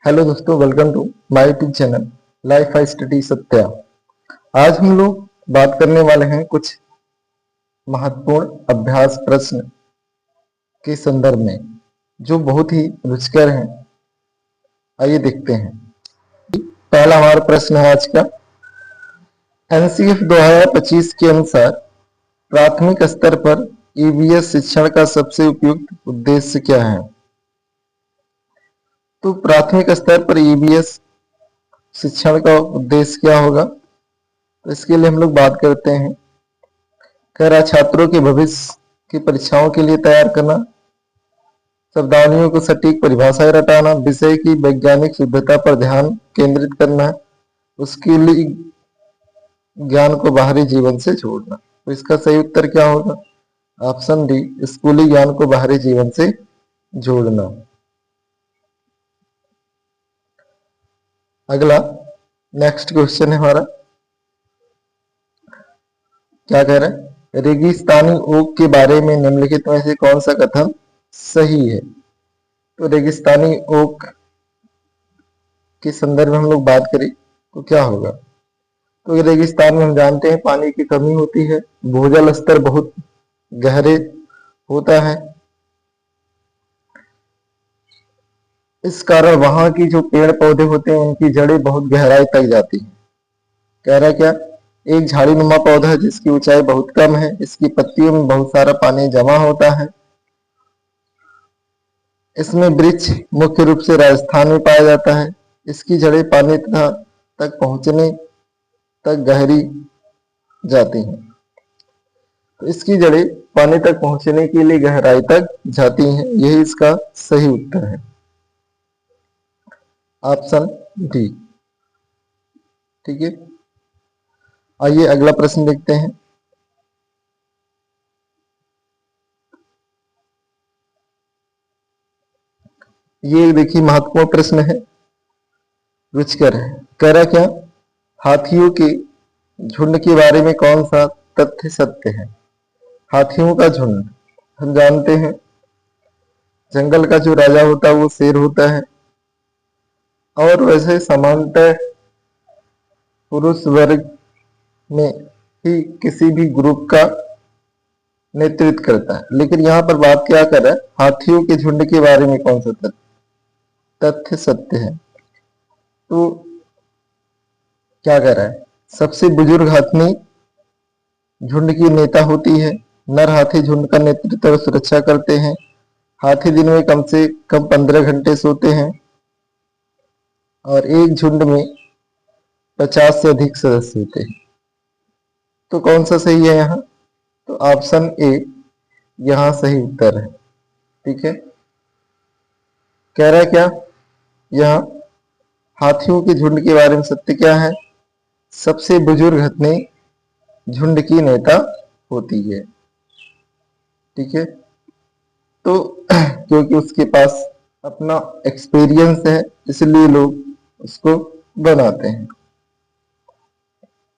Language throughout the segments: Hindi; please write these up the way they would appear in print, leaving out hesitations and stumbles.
हेलो दोस्तों, welcome to my YouTube channel life I study Satya. आज हम लोग बात करने वाले हैं कुछ महत्वपूर्ण अभ्यास प्रश्न के संदर्भ में जो बहुत ही रुचिकर हैं। आइए देखते हैं। पहला हमारा प्रश्न है आज का। एनसीएफ 2025 के अनुसार प्राथमिक स्तर पर ईवीएस शिक्षण का सबसे उपयुक्त उद्देश्य क्या है? तो प्राथमिक स्तर पर ईवीएस शिक्षण का उद्देश्य क्या होगा? तो इसके लिए हम लोग बात करते हैं। कह रहा छात्रों के भविष्य की परीक्षाओं के लिए तैयार करना, शब्दावलियों को सटीक परिभाषाएं रटाना, विषय की वैज्ञानिक शुद्धता पर ध्यान केंद्रित करना, उसके लिए ज्ञान को बाहरी जीवन से जोड़ना। तो इसका सही उत्तर क्या होगा? ऑप्शन डी, स्कूली ज्ञान को बाहरी जीवन से जोड़ना। अगला नेक्स्ट क्वेश्चन है हमारा। क्या कह रहा है? रेगिस्तानी ओक के बारे में निम्नलिखित में से कौन सा कथन सही है? तो रेगिस्तानी ओक के संदर्भ में हम लोग बात करें तो क्या होगा? तो रेगिस्तान में हम जानते हैं पानी की कमी होती है, भूजल स्तर बहुत गहरे होता है, इस कारण वहां की जो पेड़ पौधे होते हैं उनकी जड़ें बहुत गहराई तक जाती हैं। कह रहा क्या? एक झाड़ीनुमा पौधा है जिसकी ऊंचाई बहुत कम है, इसकी पत्तियों में बहुत सारा पानी जमा होता है। इसमें वृक्ष मुख्य रूप से राजस्थान में पाया जाता है। इसकी जड़ें पानी तक पहुंचने तक गहरी जाती हैं। तो इसकी जड़ें पानी तक पहुंचने के लिए गहराई तक जाती हैं। यही इसका सही उत्तर है, ऑप्शन डी। ठीक है, आइए अगला प्रश्न देखते हैं। ये देखिए महत्वपूर्ण प्रश्न है, रुचिकर है। कह रहा क्या? हाथियों के झुंड के बारे में कौन सा तथ्य सत्य है? हाथियों का झुंड हम जानते हैं जंगल का जो राजा होता है वो शेर होता है, और वैसे सामान्यतः पुरुष वर्ग में ही किसी भी ग्रुप का नेतृत्व करता है। लेकिन यहाँ पर बात क्या कर रहा है? हाथियों के झुंड के बारे में कौन सा तथ्य सत्य है? तो क्या कर रहा है? सबसे बुजुर्ग हाथी झुंड की नेता होती है। नर हाथी झुंड का नेतृत्व और सुरक्षा करते हैं। हाथी दिन में कम से कम 15 घंटे सोते हैं और एक झुंड में 50 से अधिक सदस्य होते हैं। तो कौन सा सही है यहाँ? तो ऑप्शन ए यहाँ सही उत्तर है। ठीक है, कह रहा है क्या? यहाँ हाथियों के झुंड के बारे में सत्य क्या है? सबसे बुजुर्ग हाथी झुंड की नेता होती है। ठीक है, तो क्योंकि उसके पास अपना एक्सपीरियंस है इसलिए लोग उसको बनाते हैं।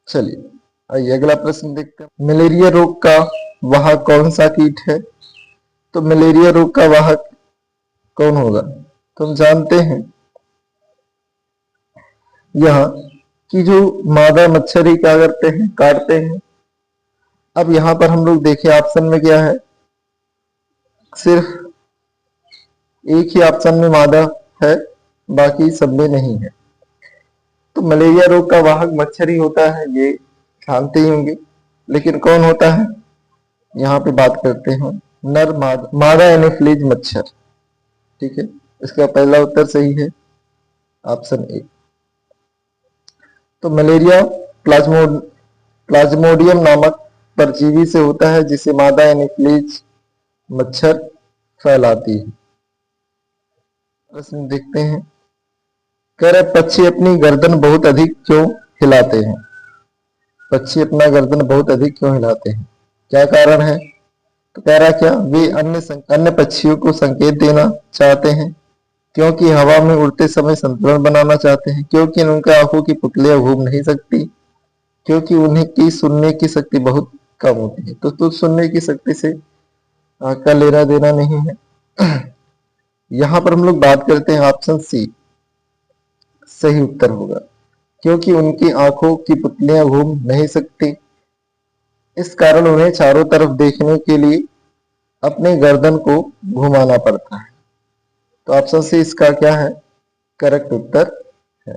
चलिए आइए अगला प्रश्न देखते हैं। मलेरिया रोग का वाहक कौन सा कीट है? तो मलेरिया रोग का वाहक कौन होगा? तो हम जानते हैं यहाँ कि जो मादा मच्छर ही क्या करते हैं? काटते हैं। अब यहाँ पर हम लोग देखें ऑप्शन में क्या है? सिर्फ एक ही ऑप्शन में मादा है, बाकी सब में नहीं है। तो मलेरिया रोग का वाहक मच्छर ही होता है, ये जानते ही होंगे। लेकिन कौन होता है? यहाँ पे बात करते हैं नर मादा एनोफिलीज मच्छर। ठीक है, इसका पहला उत्तर सही है, ऑप्शन ए। तो मलेरिया प्लाज्मोडियम नामक परजीवी से होता है जिसे मादा एनोफिलीज मच्छर फैलाती है। प्रश्न देखते हैं। कह रहे पक्षी अपनी गर्दन बहुत अधिक क्यों हिलाते हैं? पक्षी अपना गर्दन बहुत अधिक क्यों हिलाते हैं? क्या कारण है? तो कह रहा क्या? वे अन्य पक्षियों को संकेत देना चाहते हैं, क्योंकि हवा में उड़ते समय संतुलन बनाना चाहते हैं, क्योंकि उनके आंखों की पुतलियां घूम नहीं सकती, क्योंकि उन्हें की सुनने की शक्ति बहुत कम होती है। तो सुनने की शक्ति से आंख का लेना देना नहीं है। यहाँ पर हम लोग बात करते हैं ऑप्शन सी, सही उत्तर होगा, क्योंकि उनकी आंखों की पुतलियां घूम नहीं सकती, इस कारण उन्हें चारों तरफ देखने के लिए अपने गर्दन को घुमाना पड़ता है। तो ऑप्शन सी इसका क्या है, करेक्ट उत्तर है।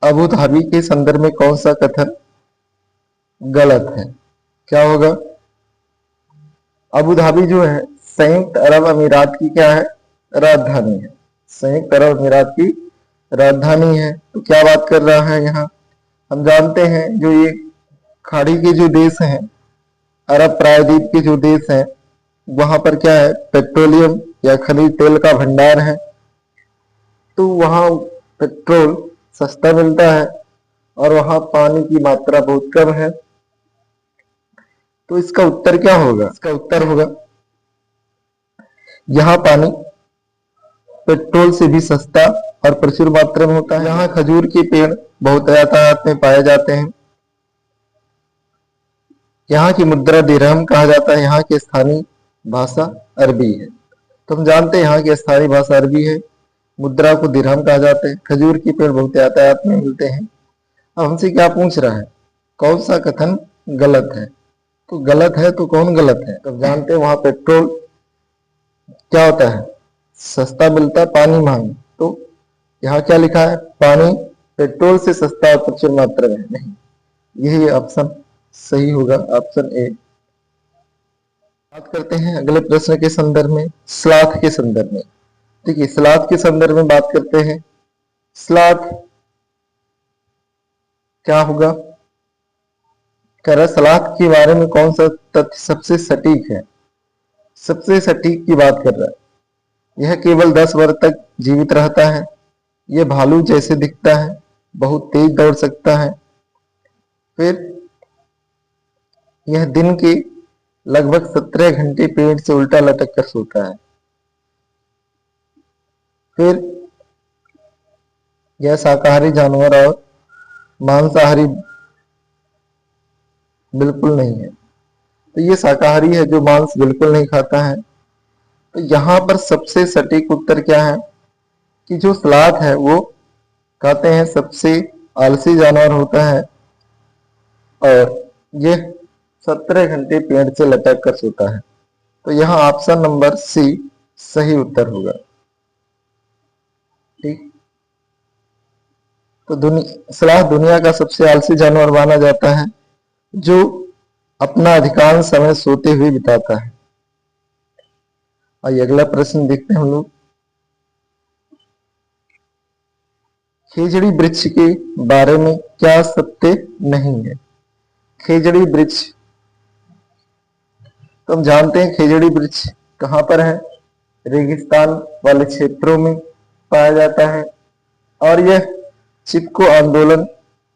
अबू धाबी के संदर्भ में कौन सा कथन गलत है? क्या होगा? अबू धाबी जो है संयुक्त अरब अमीरात की क्या है, राजधानी है। संयुक्त अरब अमीरात की राजधानी है। तो क्या बात कर रहा है यहाँ? हम जानते हैं जो ये खाड़ी के जो देश हैं, अरब प्रायद्वीप के जो देश हैं, वहां पर क्या है, पेट्रोलियम या खनिज तेल का भंडार है। तो वहां पेट्रोल सस्ता मिलता है और वहां पानी की मात्रा बहुत कम है। तो इसका उत्तर क्या होगा? इसका उत्तर होगा यहाँ पानी पेट्रोल से भी सस्ता और प्रचुर मात्रा में होता है। यहाँ खजूर के पेड़ बहुत यातायात में पाए जाते हैं। यहाँ की मुद्रा दिरहम कहा जाता है। यहाँ की स्थानीय भाषा अरबी है। तो हम जानते हैं यहाँ की स्थानीय भाषा अरबी है, मुद्रा को दिरहम कहा जाता है। खजूर के पेड़ बहुत यातायात में मिलते हैं। अब हमसे क्या पूछ रहा है, कौन सा कथन गलत है? तो गलत है तो कौन गलत है? तो जानते हैं वहां पेट्रोल क्या होता है, सस्ता मिलता है, पानी महंगा। तो यहाँ क्या लिखा है, पानी पेट्रोल से सस्ता और प्रचुर मात्रा में नहीं। यही ऑप्शन सही होगा, ऑप्शन ए। बात करते हैं अगले प्रश्न के संदर्भ में, स्लॉथ के संदर्भ में। देखिए स्लॉथ के संदर्भ में बात करते हैं। स्लॉथ क्या होगा? कह रहा स्लॉथ के बारे में कौन सा तथ्य सबसे सटीक है? सबसे सटीक की बात कर रहा है। यह केवल 10 वर्ष तक जीवित रहता है। यह भालू जैसे दिखता है, बहुत तेज दौड़ सकता है। फिर यह दिन के लगभग 17 घंटे पेड़ से उल्टा लटक कर सोता है। फिर यह शाकाहारी जानवर और मांसाहारी बिल्कुल नहीं है। तो ये शाकाहारी है जो मांस बिल्कुल नहीं खाता है। तो यहाँ पर सबसे सटीक उत्तर क्या है कि जो स्लॉथ है वो कहते हैं सबसे आलसी जानवर होता है और यह 17 घंटे पेड़ से लटक कर सोता है। तो यहाँ ऑप्शन नंबर सी सही उत्तर होगा। ठीक, तो स्लॉथ दुनिया का सबसे आलसी जानवर माना जाता है जो अपना अधिकांश समय सोते हुए बिताता है। आइए अगला प्रश्न देखते हैं हम लोग। खेजड़ी वृक्ष के बारे में क्या सत्य नहीं है? खेजड़ी वृक्ष, तो हम जानते हैं खेजड़ी वृक्ष कहां पर है, रेगिस्तान वाले क्षेत्रों में पाया जाता है और यह चिपको आंदोलन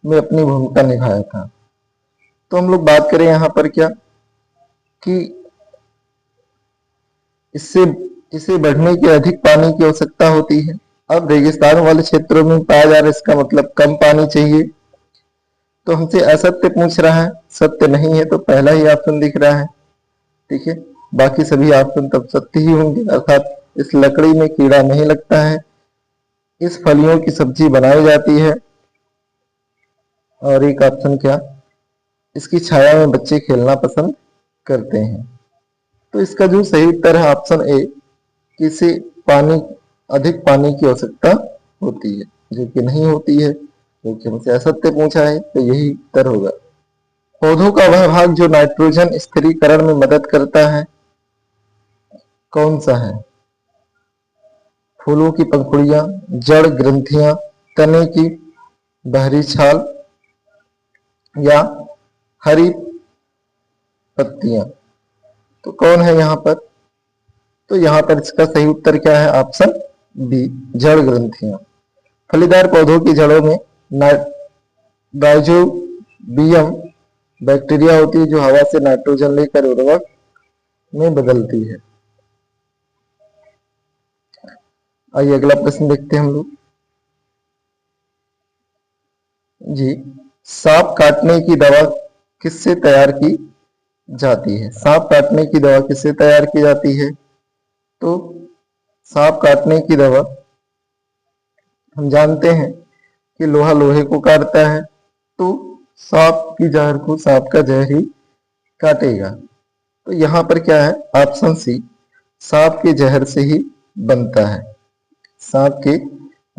में अपनी भूमिका निभाया था। तो हम लोग बात करें यहाँ पर क्या कि इसे बढ़ने के अधिक पानी की आवश्यकता होती है। अब रेगिस्तान वाले क्षेत्रों में पाया जा रहा है, इसका मतलब कम पानी चाहिए। तो हमसे असत्य पूछ रहा है, सत्य नहीं है, तो पहला ही ऑप्शन दिख रहा है। ठीक है, बाकी सभी ऑप्शन तब सत्य ही होंगे, अर्थात इस लकड़ी में कीड़ा नहीं लगता है, इस फलियों की सब्जी बनाई जाती है। और एक ऑप्शन क्या, इसकी छाया में बच्चे खेलना पसंद करते हैं। तो इसका जो सही उत्तर है ऑप्शन ए, कि इसे अधिक पानी की आवश्यकता होती है, जो कि नहीं होती है, क्योंकि हमसे असत्य पूछा है। तो यही उत्तर होगा। पौधों का वह भाग जो नाइट्रोजन स्थिरीकरण में मदद करता है कौन सा है? फूलों की पंखुड़ियां, जड़ ग्रंथियां, तने की बाहरी छाल या हरी पत्तियां। तो कौन है यहाँ पर? तो यहाँ पर इसका सही उत्तर क्या है, ऑप्शन बी, जड़ ग्रंथियां। फलीदार पौधों की जड़ों में राइजोबियम बैक्टीरिया होती है जो हवा से नाइट्रोजन लेकर उर्वरक में बदलती है। आइए अगला प्रश्न देखते हैं हम लोग जी। सांप काटने की दवा किससे तैयार की जाती है? सांप काटने की दवा किससे तैयार की जाती है? तो सांप काटने की दवा हम जानते हैं कि लोहा लोहे को काटता है, तो सांप की जहर को सांप का जहर ही काटेगा। तो यहाँ पर क्या है, ऑप्शन सी, सांप के जहर से ही बनता है। सांप के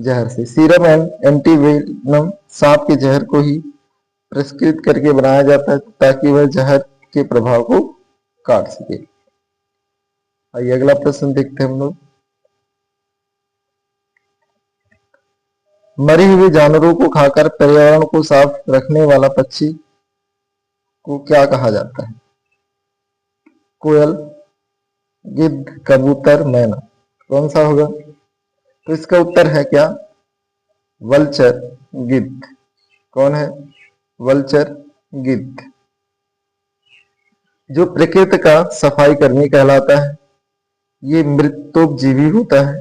जहर से सीरम एंड एंटीवेनम सांप के जहर को ही प्रस्कृत करके बनाया जाता है ताकि वह जहर के प्रभाव को काट सके। आइए अगला प्रश्न देखते हैं हम लोग। मरे हुए जानवरों को खाकर पर्यावरण को साफ रखने वाला पक्षी को क्या कहा जाता है? कोयल, गिद्ध, कबूतर, मैना। कौन सा होगा? तो इसका उत्तर है क्या? वल्चर, गिद्ध। कौन है? वल्चर, गिद्ध। जो प्रकृति का सफाई कर्मी कहलाता है, ये मृतोपजीवी होता है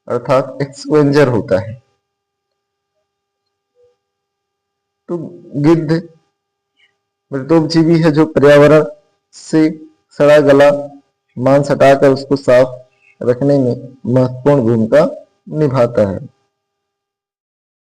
अर्थात एक्सवेंजर होता है। तो गिद्ध मृतोपजीवी है जो पर्यावरण से सड़ा गला मांस हटाकर उसको साफ रखने में महत्वपूर्ण भूमिका निभाता है।